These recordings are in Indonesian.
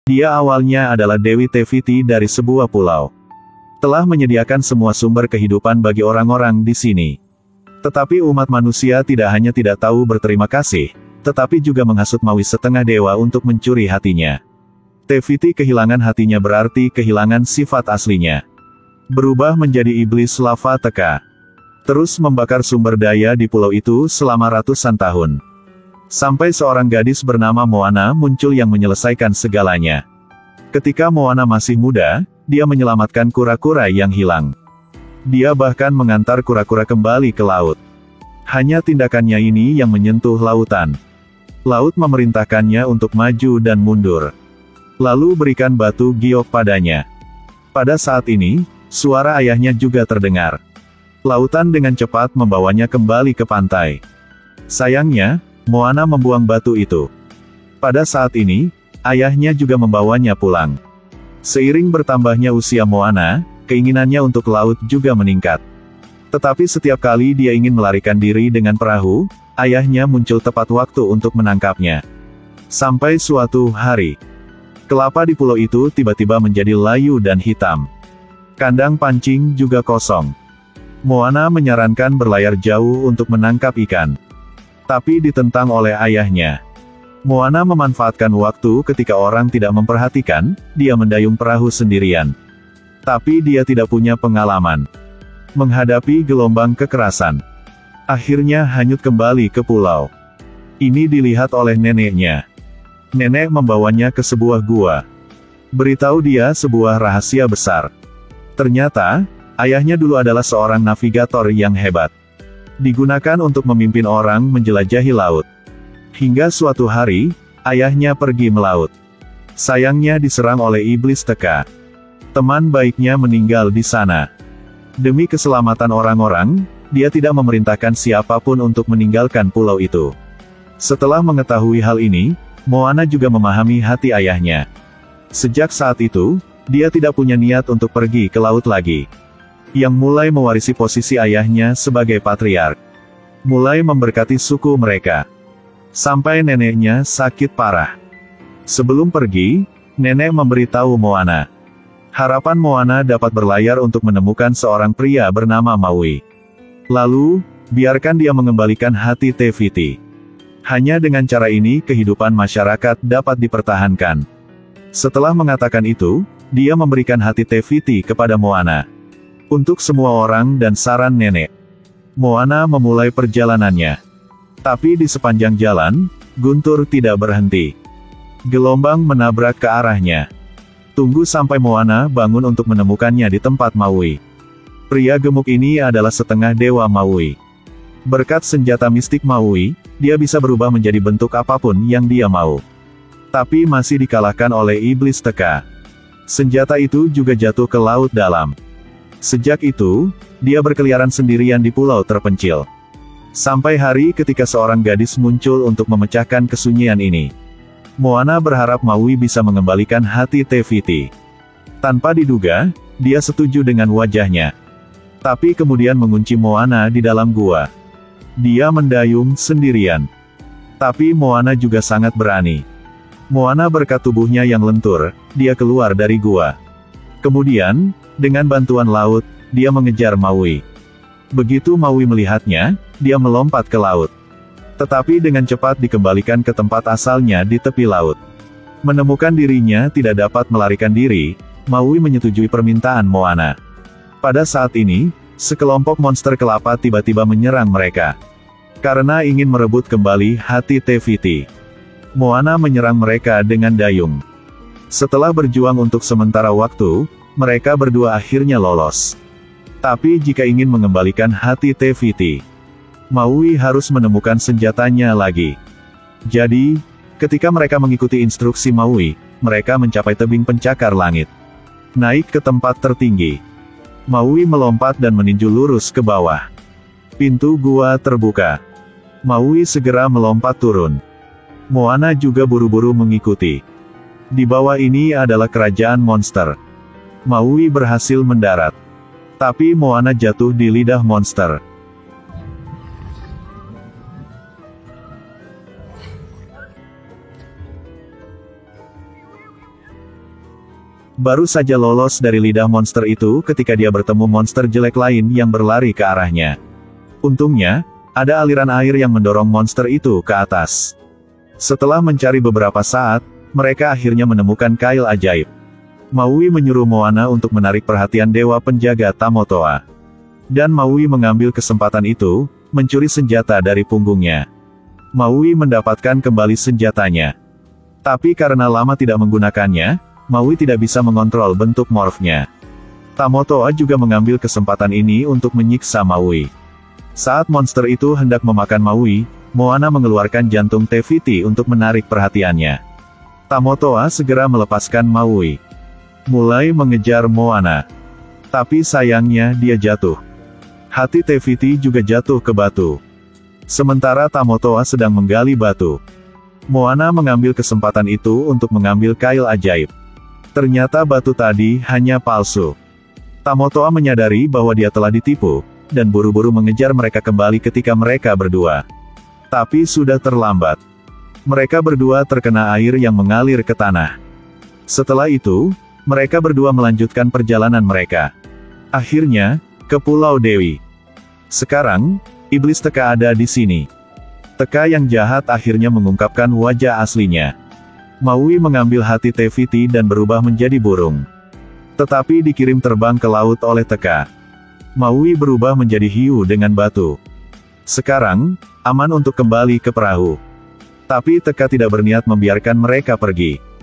Dia awalnya adalah Dewi Teviti dari sebuah pulau. Telah menyediakan semua sumber kehidupan bagi orang-orang di sini. Tetapi umat manusia tidak hanya tidak tahu berterima kasih, tetapi juga menghasut Maui setengah dewa untuk mencuri hatinya. Teviti kehilangan hatinya berarti kehilangan sifat aslinya. Berubah menjadi iblis lava teka. Terus membakar sumber daya di pulau itu selama ratusan tahun. Sampai seorang gadis bernama Moana muncul yang menyelesaikan segalanya. Ketika Moana masih muda, dia menyelamatkan kura-kura yang hilang. Dia bahkan mengantar kura-kura kembali ke laut. Hanya tindakannya ini yang menyentuh lautan. Laut memerintahkannya untuk maju dan mundur. Lalu berikan batu giok padanya. Pada saat ini, suara ayahnya juga terdengar. Lautan dengan cepat membawanya kembali ke pantai. Sayangnya, Moana membuang batu itu. Pada saat ini, ayahnya juga membawanya pulang. Seiring bertambahnya usia Moana, keinginannya untuk laut juga meningkat. Tetapi setiap kali dia ingin melarikan diri dengan perahu, ayahnya muncul tepat waktu untuk menangkapnya. Sampai suatu hari, kelapa di pulau itu tiba-tiba menjadi layu dan hitam. Kandang pancing juga kosong. Moana menyarankan berlayar jauh untuk menangkap ikan. Tapi ditentang oleh ayahnya. Moana memanfaatkan waktu ketika orang tidak memperhatikan, dia mendayung perahu sendirian. Tapi dia tidak punya pengalaman menghadapi gelombang kekerasan. Akhirnya hanyut kembali ke pulau. Ini dilihat oleh neneknya. Nenek membawanya ke sebuah gua. Beritahu dia sebuah rahasia besar. Ternyata, ayahnya dulu adalah seorang navigator yang hebat. Digunakan untuk memimpin orang menjelajahi laut. Hingga suatu hari, ayahnya pergi melaut. Sayangnya diserang oleh iblis teka. Teman baiknya meninggal di sana. Demi keselamatan orang-orang, dia tidak memerintahkan siapapun untuk meninggalkan pulau itu. Setelah mengetahui hal ini, Moana juga memahami hati ayahnya. Sejak saat itu, dia tidak punya niat untuk pergi ke laut lagi. Yang mulai mewarisi posisi ayahnya sebagai patriark. Mulai memberkati suku mereka. Sampai neneknya sakit parah. Sebelum pergi, nenek memberitahu Moana. Harapan Moana dapat berlayar untuk menemukan seorang pria bernama Maui. Lalu, biarkan dia mengembalikan hati Teviti. Hanya dengan cara ini kehidupan masyarakat dapat dipertahankan. Setelah mengatakan itu, dia memberikan hati Teviti kepada Moana. Untuk semua orang dan saran nenek, Moana memulai perjalanannya. Tapi di sepanjang jalan, Guntur tidak berhenti. Gelombang menabrak ke arahnya. Tunggu sampai Moana bangun untuk menemukannya di tempat Maui. Pria gemuk ini adalah setengah dewa Maui. Berkat senjata mistik Maui, dia bisa berubah menjadi bentuk apapun yang dia mau. Tapi masih dikalahkan oleh iblis teka. Senjata itu juga jatuh ke laut dalam. Sejak itu, dia berkeliaran sendirian di pulau terpencil. Sampai hari ketika seorang gadis muncul untuk memecahkan kesunyian ini. Moana berharap Maui bisa mengembalikan hati Teviti. Tanpa diduga, dia setuju dengan wajahnya. Tapi kemudian mengunci Moana di dalam gua. Dia mendayung sendirian. Tapi Moana juga sangat berani. Moana berkat tubuhnya yang lentur, dia keluar dari gua. Kemudian, dengan bantuan laut, dia mengejar Maui. Begitu Maui melihatnya, dia melompat ke laut. Tetapi dengan cepat dikembalikan ke tempat asalnya di tepi laut. Menemukan dirinya tidak dapat melarikan diri, Maui menyetujui permintaan Moana. Pada saat ini, sekelompok monster kelapa tiba-tiba menyerang mereka. Karena ingin merebut kembali hati Teviti, Moana menyerang mereka dengan dayung. Setelah berjuang untuk sementara waktu, mereka berdua akhirnya lolos. Tapi jika ingin mengembalikan hati Teviti, Maui harus menemukan senjatanya lagi. Jadi, ketika mereka mengikuti instruksi Maui, mereka mencapai tebing pencakar langit. Naik ke tempat tertinggi. Maui melompat dan meninju lurus ke bawah. Pintu gua terbuka. Maui segera melompat turun. Moana juga buru-buru mengikuti. Di bawah ini adalah kerajaan monster. Maui berhasil mendarat. Tapi Moana jatuh di lidah monster. Baru saja lolos dari lidah monster itu ketika dia bertemu monster jelek lain yang berlari ke arahnya. Untungnya, ada aliran air yang mendorong monster itu ke atas. Setelah mencari beberapa saat, mereka akhirnya menemukan kail ajaib. Maui menyuruh Moana untuk menarik perhatian dewa penjaga Tamotoa. Dan Maui mengambil kesempatan itu, mencuri senjata dari punggungnya. Maui mendapatkan kembali senjatanya. Tapi karena lama tidak menggunakannya, Maui tidak bisa mengontrol bentuk morphnya. Tamotoa juga mengambil kesempatan ini untuk menyiksa Maui. Saat monster itu hendak memakan Maui, Moana mengeluarkan jantung Tefiti untuk menarik perhatiannya. Tamotoa segera melepaskan Maui. Mulai mengejar Moana. Tapi sayangnya dia jatuh. Hati Tefiti juga jatuh ke batu. Sementara Tamotoa sedang menggali batu. Moana mengambil kesempatan itu untuk mengambil kail ajaib. Ternyata batu tadi hanya palsu. Tamotoa menyadari bahwa dia telah ditipu, dan buru-buru mengejar mereka kembali ketika mereka berdua. Tapi sudah terlambat. Mereka berdua terkena air yang mengalir ke tanah. Setelah itu, mereka berdua melanjutkan perjalanan mereka. Akhirnya, ke Pulau Dewi. Sekarang, iblis Teka ada di sini. Teka yang jahat akhirnya mengungkapkan wajah aslinya. Maui mengambil hati Tefiti dan berubah menjadi burung. Tetapi dikirim terbang ke laut oleh Teka. Maui berubah menjadi hiu dengan batu. Sekarang, aman untuk kembali ke perahu. Tapi Teka tidak berniat membiarkan mereka pergi.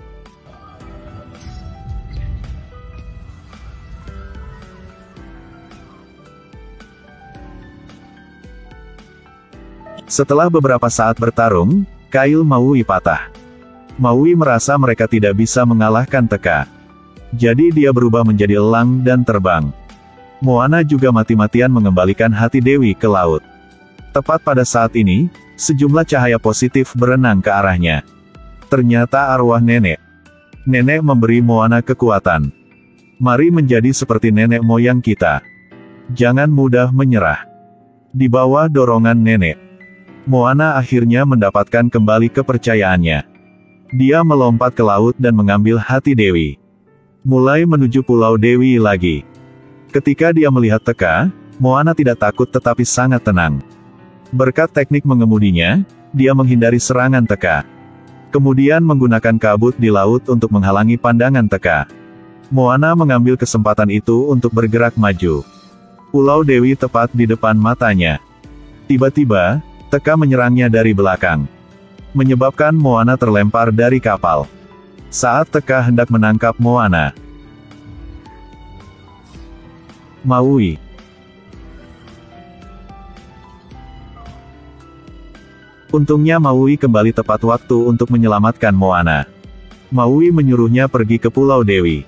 Setelah beberapa saat bertarung, kail Maui patah. Maui merasa mereka tidak bisa mengalahkan Teka. Jadi dia berubah menjadi elang dan terbang. Moana juga mati-matian mengembalikan hati Dewi ke laut. Tepat pada saat ini, sejumlah cahaya positif berenang ke arahnya. Ternyata arwah nenek. Nenek memberi Moana kekuatan. Mari menjadi seperti nenek moyang kita. Jangan mudah menyerah. Di bawah dorongan nenek, Moana akhirnya mendapatkan kembali kepercayaannya. Dia melompat ke laut dan mengambil hati Dewi. Mulai menuju Pulau Dewi lagi. Ketika dia melihat Teka, Moana tidak takut tetapi sangat tenang. Berkat teknik mengemudinya, dia menghindari serangan Teka. Kemudian menggunakan kabut di laut untuk menghalangi pandangan Teka. Moana mengambil kesempatan itu untuk bergerak maju. Pulau Dewi tepat di depan matanya. Tiba-tiba, Teka menyerangnya dari belakang, menyebabkan Moana terlempar dari kapal. Saat Teka hendak menangkap Moana, Maui. Untungnya Maui kembali tepat waktu untuk menyelamatkan Moana. Maui menyuruhnya pergi ke Pulau Dewi.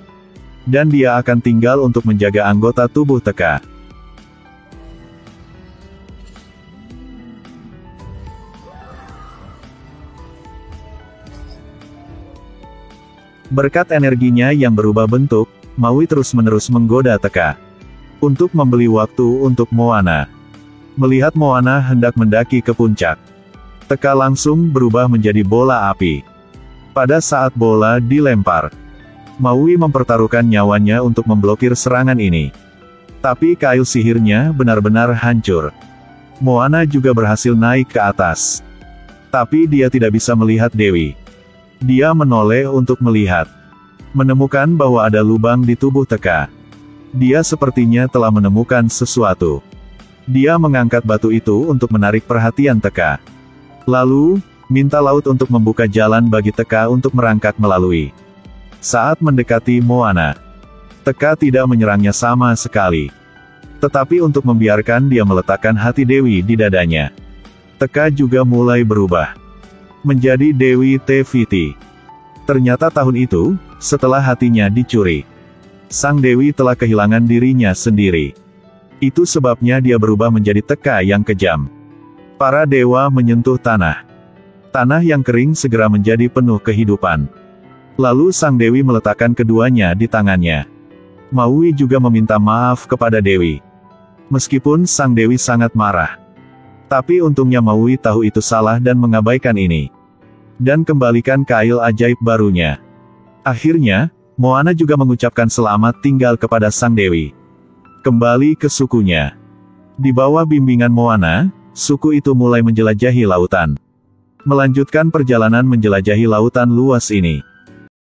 Dan dia akan tinggal untuk menjaga anggota tubuh Teka. Berkat energinya yang berubah bentuk, Maui terus-menerus menggoda Teka untuk membeli waktu untuk Moana. Melihat Moana hendak mendaki ke puncak, Teka langsung berubah menjadi bola api. Pada saat bola dilempar, Maui mempertaruhkan nyawanya untuk memblokir serangan ini. Tapi kail sihirnya benar-benar hancur. Moana juga berhasil naik ke atas. Tapi dia tidak bisa melihat Dewi. Dia menoleh untuk melihat. Menemukan bahwa ada lubang di tubuh Teka. Dia sepertinya telah menemukan sesuatu. Dia mengangkat batu itu untuk menarik perhatian Teka. Lalu, minta laut untuk membuka jalan bagi Teka untuk merangkak melalui. Saat mendekati Moana, Teka tidak menyerangnya sama sekali. Tetapi untuk membiarkan dia meletakkan hati Dewi di dadanya, Teka juga mulai berubah menjadi Dewi Tefiti. Ternyata tahun itu, setelah hatinya dicuri, sang Dewi telah kehilangan dirinya sendiri. Itu sebabnya dia berubah menjadi Teka yang kejam. Para dewa menyentuh tanah. Tanah yang kering segera menjadi penuh kehidupan. Lalu sang Dewi meletakkan keduanya di tangannya. Maui juga meminta maaf kepada Dewi. Meskipun sang Dewi sangat marah. Tapi untungnya Maui tahu itu salah dan mengabaikan ini. Dan kembalikan kail ajaib barunya. Akhirnya, Moana juga mengucapkan selamat tinggal kepada sang dewi. Kembali ke sukunya. Di bawah bimbingan Moana, suku itu mulai menjelajahi lautan. Melanjutkan perjalanan menjelajahi lautan luas ini.